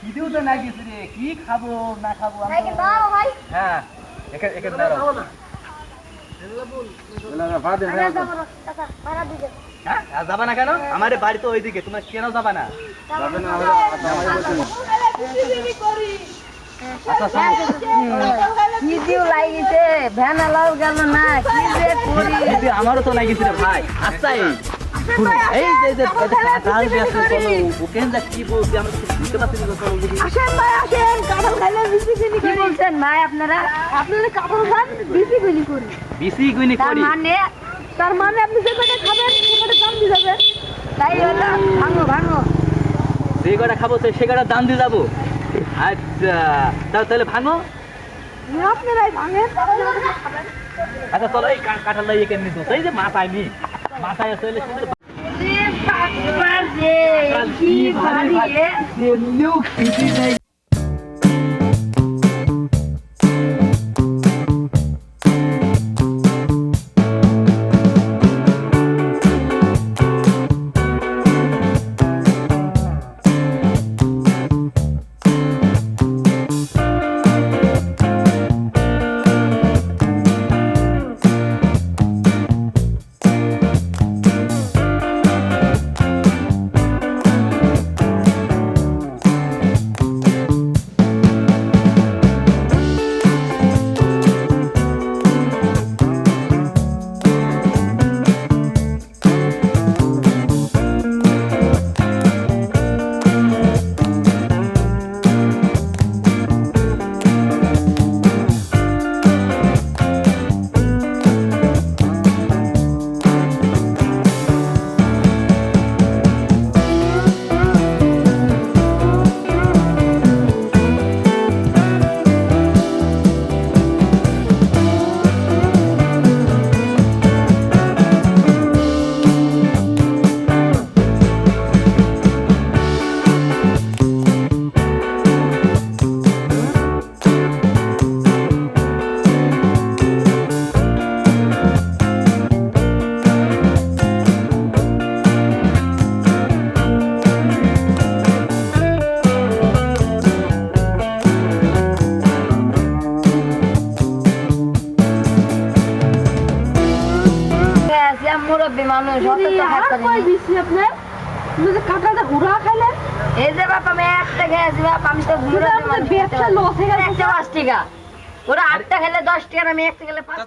খিদেও তো লাগিয়েছে রে, কি খাবো না খাবো। হ্যাঁ এখানে দাঁড়াও। যাবা না কেন? আমার বাড়ি তো ওইদিকে, তোমরা কেন যাবা না? আমারও তো লাগিয়েছে রে ভাই। আচ্ছা এই যে কাঁঠাল বেচতে চলো, ওখানে যা কি বলছি আমরা কিছু বুঝতে পারছি না। চলো দেখি। আসেন ভাই আসেন, কাঁঠাল খাইলে বিসি গুনি কি বলছেন ভাই আপনারা? আপনারা কাঁঠাল খান বিসি গুনি করি। বিসি গুনি করি তার মানে আপনি যে কটা খাবেন সে কটা দাম দিয়ে যাবেন। তাই হলো, ভাঙো ভাঙো। যে কটা খাবো সে কটা দাম দিয়ে যাবো। আচ্ছা তাহলে ভাঙো। আপনারাই ভাঙেন, খাবেন। আচ্ছা চলো এই কাঁঠালটা ইয়ে কেমনি দোষ, এই যে মাথায় নি মাথায় চলে সুন্দর কি ভারী এমনিও খিদে নেই। মুরব্বী মানুষ কাঁঠালটা হুড়া খাইলেন। এই যে বাপ আমি একটা খেয়েছি বাপ, আমি তো ওরা 8টা খেলে 10 টাকা, আমি একটা খেলে 5